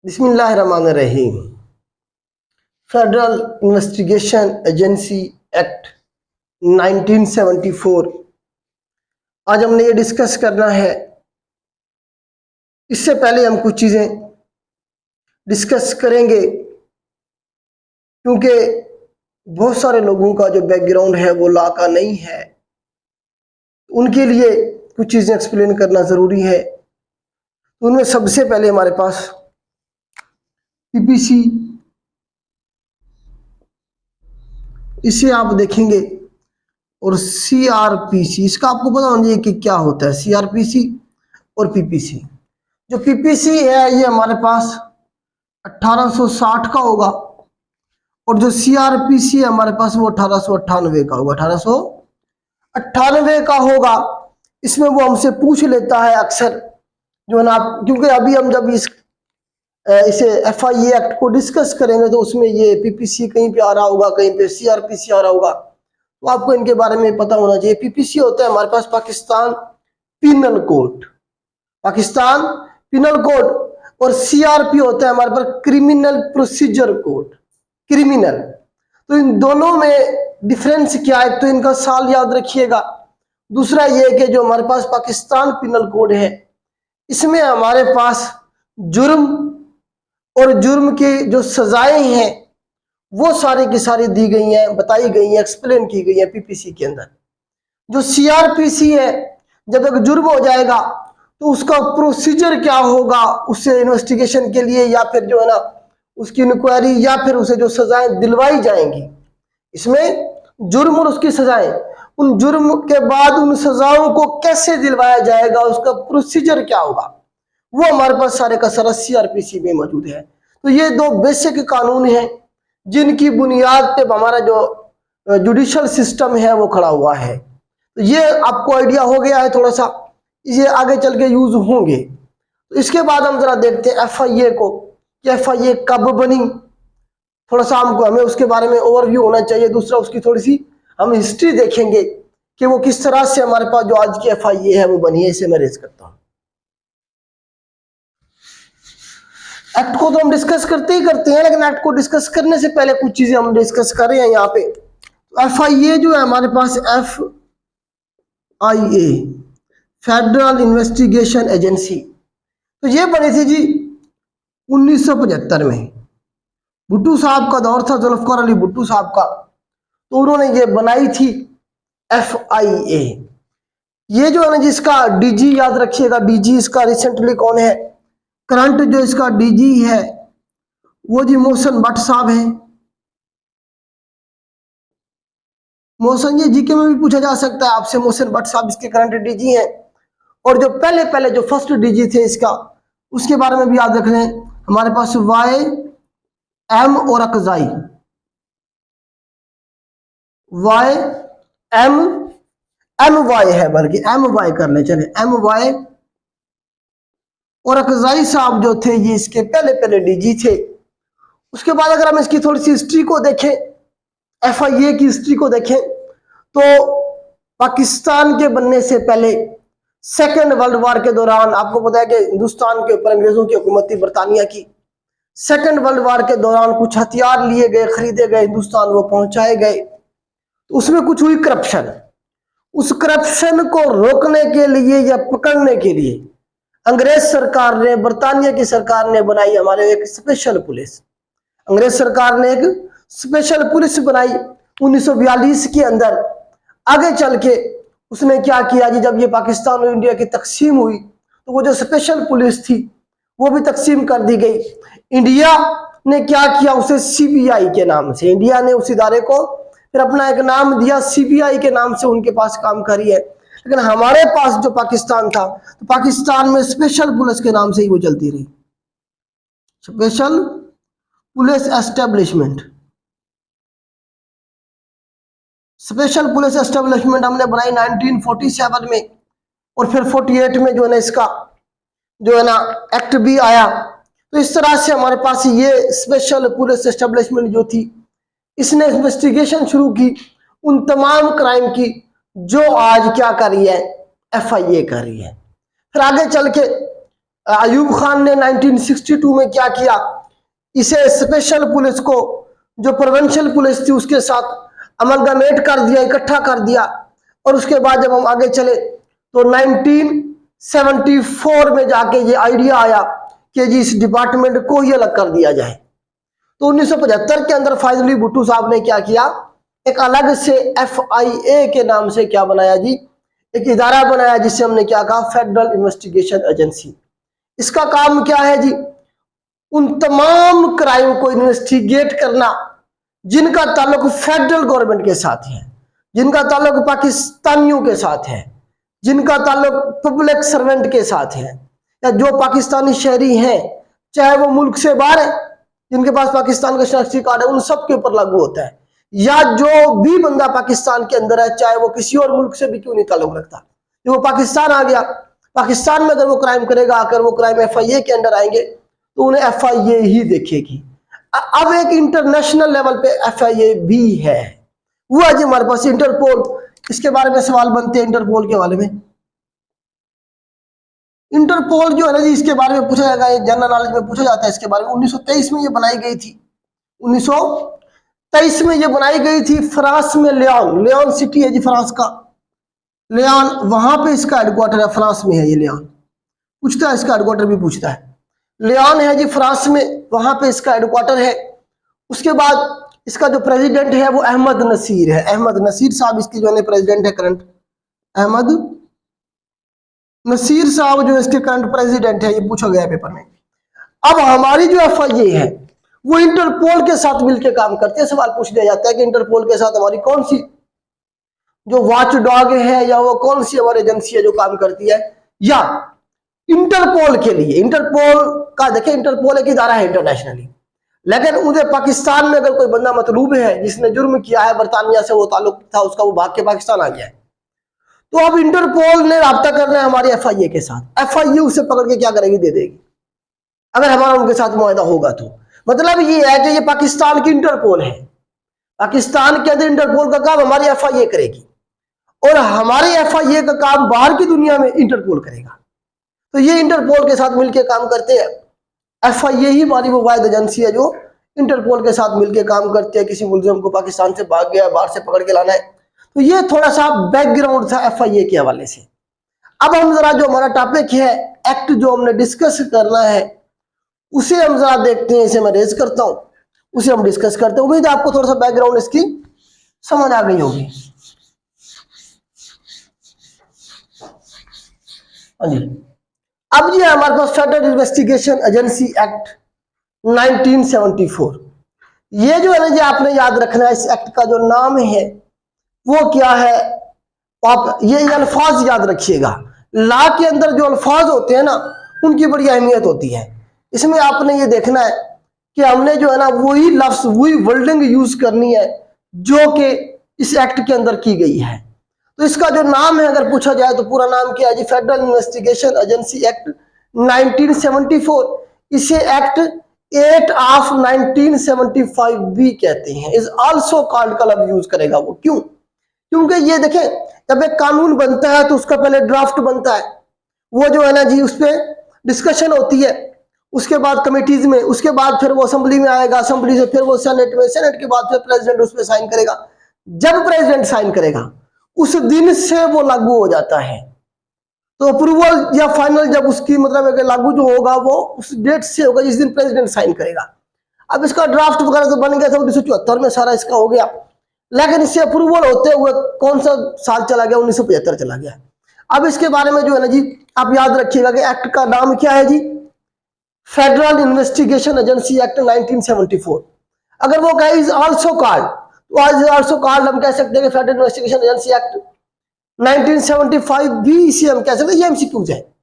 बिस्मिल्लाहिर्रहमानिर्रहीम। Federal investigation agency act 1974 आज हमने ये डिस्कस करना है। इससे पहले हम कुछ चीज़ें डिस्कस करेंगे क्योंकि बहुत सारे लोगों का जो बैकग्राउंड है वो लॉ का नहीं है, उनके लिए कुछ चीज़ें एक्सप्लेन करना ज़रूरी है। उनमें सबसे पहले हमारे पास पीपीसी, इसे आप देखेंगे, और सीआरपीसी। इसका आपको पता होना चाहिए कि क्या होता है सीआरपीसी और पीपीसी। जो पीपीसी है ये हमारे पास 1860 का होगा, और जो सीआरपीसी है हमारे पास वो 1898 का होगा। 1898 का होगा। इसमें वो हमसे पूछ लेता है अक्सर, जो है ना, क्योंकि अभी हम जब इसे एफआईए एक्ट को डिस्कस करेंगे तो उसमें ये पीपीसी कहीं पे आ रहा होगा, कहीं पे सीआरपीसी आ रहा होगा, तो आपको इनके बारे में पता होना चाहिए। पीपीसी होता है हमारे पास Pakistan penal code, Pakistan penal code, और सीआरपी होता है हमारे पास क्रिमिनल प्रोसीजर कोड, क्रिमिनल। तो इन दोनों में डिफरेंस क्या है? तो इनका साल याद रखिएगा। दूसरा ये कि जो हमारे पास पाकिस्तान पिनल कोड है, इसमें हमारे पास जुर्म और जुर्म की जो सजाएं हैं वो सारी की सारी दी गई हैं, बताई गई हैं, एक्सप्लेन की गई हैं पीपीसी के अंदर। जो सीआरपीसी है, जब एक जुर्म हो जाएगा तो उसका प्रोसीजर क्या होगा, उससे इन्वेस्टिगेशन के लिए, या फिर जो है ना उसकी इंक्वायरी, या फिर उसे जो सजाएं दिलवाई जाएंगी। इसमें जुर्म और उसकी सजाएं, उन जुर्म के बाद उन सजाओं को कैसे दिलवाया जाएगा, उसका प्रोसीजर क्या होगा, वो हमारे पास सारे का सारा सीआरपीसी में मौजूद है। तो ये दो बेसिक कानून हैं जिनकी बुनियाद पे हमारा जो जुडिशल सिस्टम है वो खड़ा हुआ है। तो ये आपको आइडिया हो गया है थोड़ा सा, ये आगे चल के यूज होंगे। तो इसके बाद हम जरा देखते हैं एफआईए को, कि एफआईए कब बनी। थोड़ा सा हमें उसके बारे में ओवरव्यू होना चाहिए। दूसरा उसकी थोड़ी सी हम हिस्ट्री देखेंगे कि वो किस तरह से हमारे पास जो आज की एफआईए है वो बनी है। इसे मैं रेज करता हूँ। एक्ट को तो हम डिस्कस करते ही करते हैं, लेकिन एक्ट को डिस्कस करने से पहले कुछ चीजें हम डिस्कस कर रहे हैं यहाँ पे। एफआईए जो है हमारे पास एफआईए फेडरल इन्वेस्टिगेशन एजेंसी, तो ये बनी थी जी 1975 में। भुट्टो साहब का दौर था, जुल्फकार अली भुट्टो साहब का, तो उन्होंने ये बनाई थी एफआईए। ये जो है ना जिसका डीजी याद रखिएगा, डीजी इसका रिसेंटली कौन है, करंट जो इसका डीजी है वो जी मोहसिन भट्ट साहब हैं। मोहसिन जी जीके में भी पूछा जा सकता है आपसे, मोहसिन भट्ट साहब इसके करंट डीजी हैं। और जो पहले जो फर्स्ट डीजी थे इसका, उसके बारे में भी याद रख लें, हमारे पास वाई एम और अकजाई, वाई एम वाई है, बल्कि एम वाई कर ले, चले एम वाई और अकजाई साहब जो थे ये इसके पहले डीजी थे। उसके बाद अगर हम इसकी थोड़ी सी हिस्ट्री को देखें, एफआईए की हिस्ट्री को देखें, तो पाकिस्तान के बनने से पहले सेकेंड वर्ल्ड वॉर के दौरान, आपको पता है कि हिंदुस्तान के ऊपर अंग्रेजों की हुकूमत थी, बरतानिया की। सेकेंड वर्ल्ड वॉर के दौरान कुछ हथियार लिए गए, खरीदे गए हिंदुस्तान, वो पहुंचाए गए। तो उसमें कुछ हुई करप्शन। उस करप्शन को रोकने के लिए या पकड़ने के लिए अंग्रेज सरकार ने, बरतानिया की सरकार ने बनाई हमारे एक स्पेशल पुलिस। अंग्रेज सरकार ने एक स्पेशल पुलिस बनाई 1942 के अंदर। आगे चल के उसने क्या किया जी, जब ये पाकिस्तान और इंडिया की तकसीम हुई तो वो जो स्पेशल पुलिस थी वो भी तकसीम कर दी गई। इंडिया ने क्या किया, उसे सीबीआई के नाम से, इंडिया ने उस इदारे को फिर अपना एक नाम दिया, सीबीआई के नाम से उनके पास काम करी है। लेकिन हमारे पास जो पाकिस्तान था, तो पाकिस्तान में स्पेशल पुलिस के नाम से ही वो चलती रही, special police establishment. Special police establishment हमने बनाई 1947 में, और फिर 48 में जो है ना इसका जो है ना एक्ट भी आया। तो इस तरह से हमारे पास ये स्पेशल पुलिस एस्टेब्लिशमेंट जो थी, इसने इन्वेस्टिगेशन शुरू की उन तमाम क्राइम की जो आज क्या कर रही है, एफआईए कर रही है। फिर आगे चल के अयूब खान ने 1962 में क्या किया, इसे स्पेशल पुलिस को, जो प्रोविंशियल पुलिस थी उसके साथ अमलगमेट कर दिया, इकट्ठा कर दिया। और उसके बाद जब हम आगे चले तो 1974 में जाके ये आइडिया आया कि जी इस डिपार्टमेंट को ही अलग कर दिया जाए। तो 1975 के अंदर फाइजली भुट्टो साहब ने क्या किया, एक अलग से FIA के नाम से क्या बनाया जी, एक इदारा बनाया जिसे हमने क्या कहा, फेडरल इन्वेस्टिगेशन एजेंसी। इसका काम क्या है जी, उन तमाम क्राइम को इन्वेस्टिगेट करना जिनका ताल्लुक फेडरल गवर्नमेंट के साथ है, जिनका ताल्लुक पाकिस्तानियों के साथ है, जिनका ताल्लुक पब्लिक सर्वेंट के साथ है, या जो पाकिस्तानी शहरी हैं चाहे वो मुल्क से बाहर है, जिनके पास पाकिस्तान का शनाख्ती कार्ड है, उन सब के ऊपर लागू होता है। या जो भी बंदा पाकिस्तान के अंदर है, चाहे वो किसी और मुल्क से भी क्यों नहीं ताल्लुक रखता, जो वो पाकिस्तान आ गया, पाकिस्तान में अगर वो क्राइम करेगा, अगर वो क्राइम FIA के अंदर आएंगे तो उन्हें FIA ही देखेगी। अब एक इंटरनेशनल लेवल पे FIA भी है, वो आज हमारे पास इंटरपोल। इसके बारे में सवाल बनते हैं इंटरपोल के बारे में। इंटरपोल जो है ना जी, इसके बारे में पूछा जाएगा, जनरल नॉलेज में पूछा जाता है इसके बारे में। 1923 में ये बनाई गई थी, 1923 में ये बनाई गई थी फ्रांस में। लियोन सिटी है जी फ्रांस का, लियोन, वहां पे इसका हेडक्वार्टर है, फ्रांस में है ये लियोन। पूछता है इसका हेडक्वार्टर भी पूछता है, लियोन है जी फ्रांस में, वहां पे इसका हेडक्वार्टर है। उसके बाद इसका जो प्रेसिडेंट है वो अहमद नसीर है, अहमद नसीर साहब इसके जो है प्रेसिडेंट है करंट, अहमद नसीर साहब जो इसके करंट प्रेसिडेंट है, ये पूछा गया पेपर में। अब हमारी जो FIA है वो इंटरपोल के साथ मिलकर काम करती है। सवाल पूछ दिया जाता है कि इंटरपोल के साथ हमारी कौन सी जो वॉच डॉग है, या वो कौन सी हमारी एजेंसी है जो काम करती है। या इंटरपोल के लिए, इंटरपोल का देखिए, इंटरपोल एक इदारा है इंटरनेशनली, लेकिन मुझे पाकिस्तान में अगर कोई बंदा मतलूब है जिसने जुर्म किया है, बरतानिया से वो ताल्लुक था उसका, वो भाग के पाकिस्तान आ गया है, तो अब इंटरपोल ने राब्ता करना है हमारी FIA के साथ। FIA उसे पकड़ के क्या करेगी, दे देगी, अगर हमारा उनके साथ मुआहदा होगा तो। मतलब ये है कि ये पाकिस्तान की इंटरपोल है, पाकिस्तान के अंदर इंटरपोल का काम हमारी FIA करेगी, और हमारी FIA का काम बाहर की दुनिया में इंटरपोल करेगा। तो ये इंटरपोल के साथ मिलकर काम करते हैं। FIA ही हमारी वो वाहिद एजेंसी है जो इंटरपोल के साथ मिलकर काम करती है। किसी मुलजिम को पाकिस्तान से भाग गया, बाहर से पकड़ के लाना है। तो ये थोड़ा सा बैकग्राउंड था FIA के हवाले से। अब हम जरा जो हमारा टॉपिक है, एक्ट जो हमने डिस्कस करना है, उसे हम जरा देखते हैं। इसे मैं रेज करता हूं, उसे हम डिस्कस करते हैं। उम्मीद है आपको थोड़ा सा बैकग्राउंड इसकी समझ आ गई होगी। हाँ जी, अब जी हमारे पास फेडरल इन्वेस्टिगेशन एजेंसी एक्ट 1974। ये जो है ना जी, आपने याद रखना है, इस एक्ट का जो नाम है वो क्या है, आप ये अल्फाज याद रखिएगा। लॉ के अंदर जो अल्फाज होते हैं ना, उनकी बड़ी अहमियत होती है। इसमें आपने ये देखना है कि हमने जो है ना वही लफ्ज, वही वर्डिंग यूज करनी है जो कि इस एक्ट के अंदर की गई है। तो इसका जो नाम है अगर पूछा जाए तो पूरा नाम क्या है जी, फेडरल इन्वेस्टिगेशन एजेंसी एक्ट 1974। इसे एक्ट 8 ऑफ 1975 भी कहते हैं। इज आल्सो कॉल्ड का लफ्ज यूज करेगा वो, क्यों? क्योंकि ये देखें, जब एक कानून बनता है तो उसका पहले ड्राफ्ट बनता है, वो जो है ना जी उस पर डिस्कशन होती है, उसके बाद कमेटीज में, उसके बाद फिर वो असेंबली में आएगा, असेंबली से फिर वो सेनेट में, सेनेट के बाद फिर प्रेसिडेंट उस पर साइन करेगा। जब प्रेसिडेंट साइन करेगा उस दिन से वो लागू हो जाता है। तो अप्रूवल या फाइनल जब उसकी मतलब लागू जो होगा वो उस डेट से होगा जिस दिन प्रेसिडेंट साइन करेगा। अब इसका ड्राफ्ट वगैरह तो बन गया था 1974 में, सारा इसका हो गया, लेकिन इससे अप्रूवल होते हुए कौन सा साल चला गया, 1975 चला गया। अब इसके बारे में जो है ना जी, आप याद रखिएगा कि एक्ट का नाम क्या है जी, फेडरल इन्वेस्टिगेशन एजेंसी एक्ट 1974। अगर वो कहे इज आल्सो कॉल्ड, तो आज आल्सो कॉल्ड हम कह सकते हैं कि फेडरल इन्वेस्टिगेशन एजेंसी एक्ट 1975 भी इसे हम कह सकते हैं। ये MCQs है।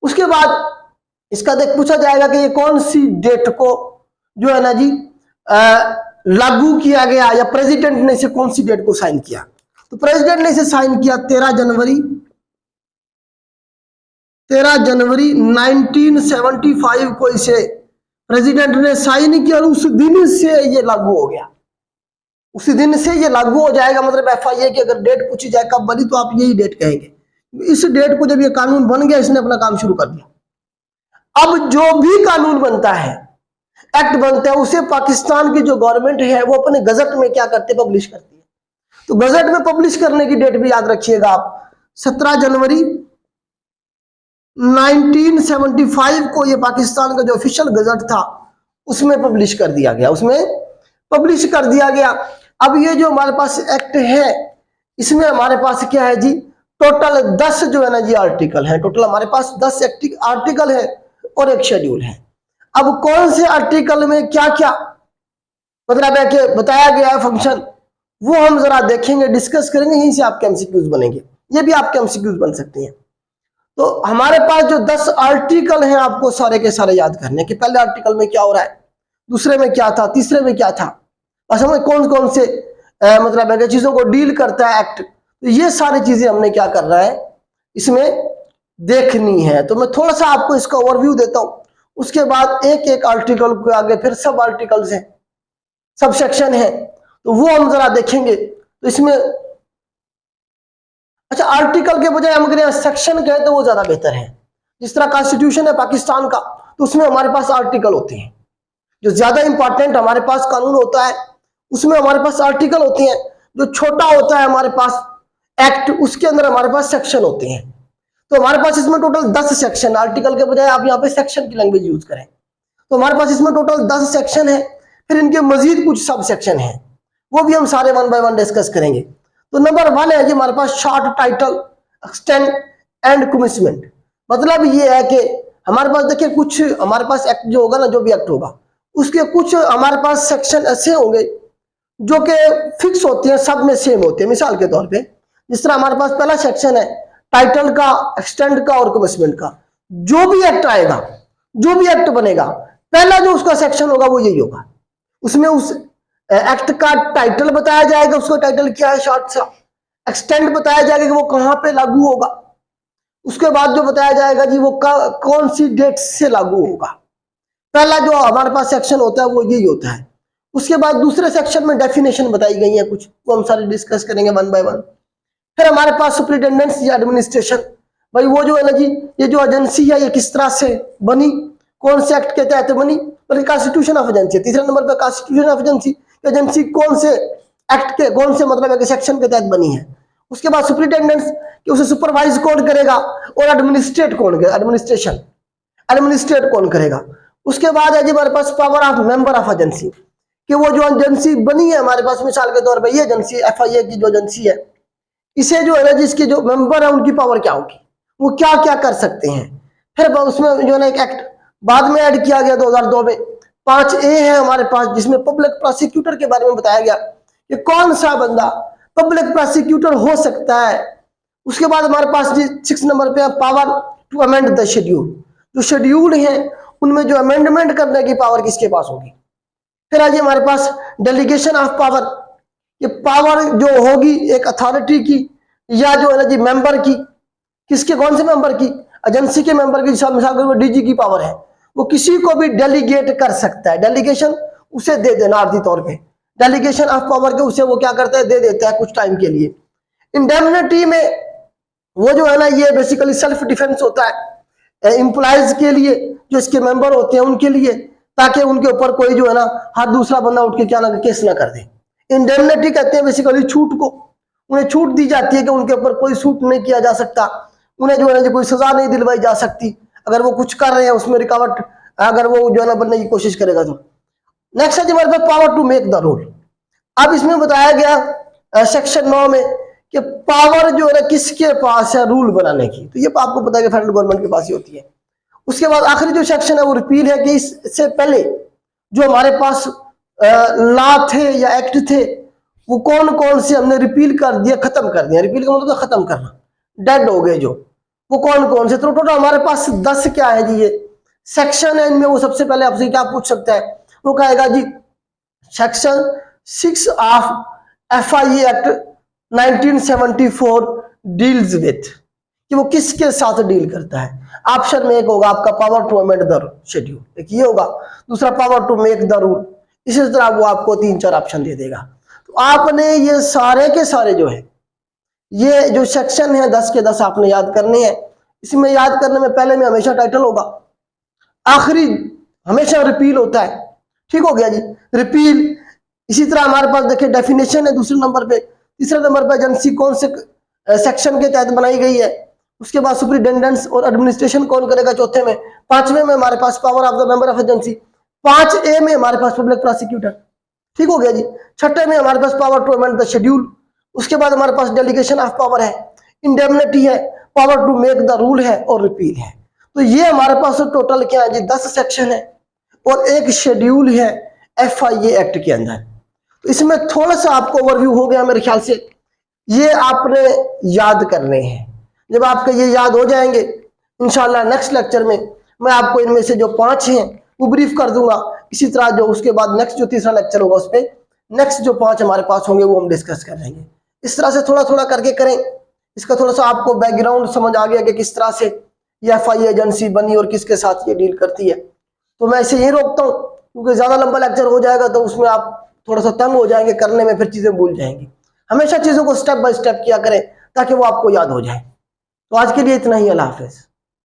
उसके बाद इसका देख पूछा जाएगा कि ये कौन सी डेट को जो है ना जी लागू किया गया, या प्रेसिडेंट ने इसे कौन सी डेट को साइन किया। तो प्रेसिडेंट ने इसे साइन किया 13 जनवरी 1975 को इसे प्रेसिडेंट ने साइन किया, और उस दिन से ये लागू हो गया। उसी दिन से ये लागू हो जाएगा। मतलब FIA की अगर डेट पूछी जाए कब बनी, तो आप यही डेट कहेंगे। इस डेट को जब ये कानून बन गया, इसने अपना काम शुरू कर दिया। अब जो भी कानून बनता है, एक्ट बनता है, उसे पाकिस्तान की जो गवर्नमेंट है वो अपने गजट में क्या करते, पब्लिश करती है। तो गजट में पब्लिश करने की डेट भी याद रखिएगा आप, 17 जनवरी 1975 को ये पाकिस्तान का जो ऑफिशियल गजट था उसमें पब्लिश कर दिया गया, उसमें पब्लिश कर दिया गया। अब ये जो हमारे पास एक्ट है, इसमें हमारे पास क्या है जी, टोटल 10 जो है ना जी आर्टिकल है, टोटल हमारे पास 10 आर्टिकल है और एक शेड्यूल है। अब कौन से आर्टिकल में क्या क्या मतलब है कि बताया गया है फंक्शन, वो हम जरा देखेंगे, डिस्कस करेंगे, यहीं से आपके एमसीक्यूज बनेंगे, ये भी आपके एमसीक्यूज बन सकते हैं। तो हमारे पास जो 10 आर्टिकल हैं आपको सारे के सारे याद करने कि पहले आर्टिकल में क्या हो रहा है, दूसरे में क्या था, तीसरे में क्या था, असल में कौन कौन से मतलब है चीजों को डील करता है एक्ट। तो ये सारी चीजें हमने क्या कर रहा है इसमें देखनी है। तो मैं थोड़ा सा आपको इसका ओवरव्यू देता हूं, उसके बाद एक एक आर्टिकल के आगे फिर सब आर्टिकल्स हैं, सब सेक्शन है, तो वो हम जरा देखेंगे। तो इसमें अच्छा, आर्टिकल के बजाय हम अगर सेक्शन कहें तो वो ज्यादा बेहतर है। जिस तरह कॉन्स्टिट्यूशन है पाकिस्तान का, तो उसमें हमारे पास आर्टिकल होते हैं, जो ज्यादा इंपॉर्टेंट हमारे पास कानून होता है उसमें हमारे पास आर्टिकल होते हैं, जो छोटा होता है हमारे पास एक्ट, उसके अंदर हमारे पास सेक्शन होते हैं। तो हमारे पास इसमें टोटल 10 सेक्शन, आर्टिकल के बजाय आप यहाँ पे सेक्शन की लैंग्वेज यूज करें, तो हमारे पास इसमें टोटल 10 सेक्शन है। फिर इनके मजीद कुछ सब सेक्शन है, वो भी हम सारे वन बाय वन डिस्कस करेंगे। तो नंबर 1 है जी हमारे पास short title, extend and commitment. मतलब ये है कि हमारे पास देखिए कुछ हमारे पास एक्ट जो होगा ना, जो भी एक्ट होगा उसके कुछ हमारे पास सेक्शन ऐसे होंगे जो कि फिक्स होते हैं, सब में सेम होते हैं। मिसाल के तौर पे जिस तरह हमारे पास पहला सेक्शन है टाइटल का, एक्सटेंड का और कमिटमेंट का। जो भी एक्ट आएगा, जो भी एक्ट बनेगा, पहला जो उसका सेक्शन होगा वो यही होगा। उसमें उस एक्ट का टाइटल बताया जाएगा, उसका टाइटल क्या है शॉर्ट सा, एक्सटेंड बताया जाएगा कि वो कहां पे लागू होगा, उसके बाद जो बताया जाएगा जी वो कौन सी डेट से लागू होगा। पहला जो हमारे पास सेक्शन होता है वो यही होता है। उसके बाद दूसरे सेक्शन में डेफिनेशन बताई गई है कुछ, वो हम सारे डिस्कस करेंगे वन बाय वन। फिर हमारे पास सुपरिटेंडेंसी या एडमिनिस्ट्रेशन, भाई वो जो है ना जी, ये जो एजेंसी है ये किस तरह से बनी, कौन से एक्ट के तहत बनी, बल्कि कॉन्स्टिट्यूशन ऑफ एजेंसी। तीसरे नंबर पर कॉन्स्टिट्यूशन ऑफ एजेंसी, एजेंसी कौन से एक्ट के, कौन से मतलब है कि सेक्शन के तहत बनी है। उसके बाद सुपरिटेंडेंस कि उसे सुपरवाइज कौन करेगा, और एडमिनिस्ट्रेट कौन करेगा, एडमिनिस्ट्रेशन एडमिनिस्ट्रेट कौन करेगा। उसके बाद है जी हमारे पास power of member of agency, कि वो जो एजेंसी बनी है हमारे पास, मिसाल के तौर पर ये एजेंसी FIA की जो एजेंसी है, इसे जो है ना जिसके जो मेंबर है उनकी पावर क्या होगी, वो क्या क्या कर सकते हैं। फिर उसमें जो है ना एक एक्ट बाद में ऐड किया गया 2002 में, 5A है हमारे पास, जिसमें पब्लिक प्रोसिक्यूटर के बारे में बताया गया कि कौन सा बंदा पब्लिक प्रोसिक्यूटर हो सकता है। उसके बाद हमारे पास 6 नंबर पे power to amend the schedule, जो शेड्यूल है उनमें जो अमेंडमेंट करने की पावर किसके पास होगी। फिर आज हमारे पास डेलीगेशन ऑफ पावर, ये पावर जो होगी एक अथॉरिटी की या जो है ना जी मेंबर की, किसके, कौन से मेंबर की, एजेंसी के मेंबर की। मिसाल के DG की पावर है, वो किसी को भी डेलीगेट कर सकता है, डेलीगेशन उसे दे देना आर्थिक तौर पे, डेलीगेशन ऑफ पावर के उसे वो क्या करता है, दे देता है कुछ टाइम के लिए। इंडेमनिटी में वो जो है ना ये बेसिकली सेल्फ डिफेंस होता है एम्प्लॉयज के लिए, जो इसके मेंबर होते हैं उनके लिए, ताकि उनके ऊपर कोई जो है ना हर दूसरा बंदा उठ के क्या ना केस ना कर दे। इंडेमनिटी कहते हैं बेसिकली छूट को, उन्हें छूट दी जाती है कि उनके ऊपर कोई सूट नहीं किया जा सकता, उन्हें जो है ना कोई सजा नहीं दिलवाई जा सकती अगर वो कुछ कर रहे हैं उसमें रिकॉर्ड, अगर वो जो है ना बनने की कोशिश करेगा तो। नेक्स्ट है हमारे पास power to make the rule. अब इसमें बताया गया सेक्शन 9 में कि पावर जो है ना किसके पास है रूल बनाने की, तो ये आपको पता है कि फेडरल गवर्नमेंट के पास ही होती है। उसके बाद आखिरी जो सेक्शन है वो रिपील है, कि इससे पहले जो हमारे पास लॉ थे या एक्ट थे वो कौन कौन से हमने रिपील कर दिया, खत्म कर दिया। रिपील का मतलब खत्म करना, डेड हो गए जो, वो कौन कौन से। तो टोटल हमारे पास 10 क्या है जी ये सेक्शन है। इनमें वो सबसे पहले आपसे क्या पूछ सकता है, वो कहेगा जी section 6 of FIA act 1974 deals with, कि वो किसके साथ डील करता है। ऑप्शन में एक होगा आपका power to amend the schedule, एक ये होगा, दूसरा power to make the rule, इसी तरह वो आपको 3-4 ऑप्शन दे देगा। तो आपने ये सारे के सारे जो है ये जो सेक्शन है 10 के 10 आपने याद करने हैं। इसमें याद करने में पहले में हमेशा टाइटल होगा, आखिरी हमेशा रिपील होता है। ठीक हो गया जी, रिपील। इसी तरह हमारे पास देखिए डेफिनेशन है दूसरे नंबर पे। तीसरे नंबर पे एजेंसी कौन से सेक्शन के तहत बनाई गई है। उसके बाद सुपरिटेंडेंस और एडमिनिस्ट्रेशन कौन करेगा चौथे में। पांचवें में हमारे पास power of the member of agency. 5A में हमारे पास पब्लिक प्रोसिक्यूटर। ठीक हो गया जी। छठे में हमारे पास power to amend the schedule. उसके बाद हमारे पास डेलीगेशन ऑफ पावर है, इंडेमनिटी है, power to make the rule है और रिपील है। तो ये हमारे पास टोटल क्या है जी, 10 सेक्शन है और एक शेड्यूल है FIA एक्ट के अंदर। तो इसमें थोड़ा सा आपको ओवरव्यू हो गया मेरे ख्याल से। ये आपने याद करने हैं। जब आपके ये याद हो जाएंगे, इंशाल्लाह नेक्स्ट लेक्चर में मैं आपको इनमें से जो 5 हैं वो ब्रीफ कर दूंगा। इसी तरह जो उसके बाद नेक्स्ट जो तीसरा लेक्चर होगा उस पर नेक्स्ट जो 5 हमारे पास होंगे वो हम डिस्कस कर लेंगे। इस तरह से थोड़ा थोड़ा करके करें। इसका थोड़ा सा आपको बैकग्राउंड समझ आ गया कि किस तरह से ये FIA एजेंसी बनी और किसके साथ ये डील करती है। तो मैं इसे यही रोकता हूँ क्योंकि ज्यादा लंबा लेक्चर हो जाएगा तो उसमें आप थोड़ा सा तंग हो जाएंगे करने में, फिर चीजें भूल जाएंगी। हमेशा चीजों को स्टेप बाय स्टेप किया करें ताकि वो आपको याद हो जाए। तो आज के लिए इतना ही। अल्लाह हाफिज।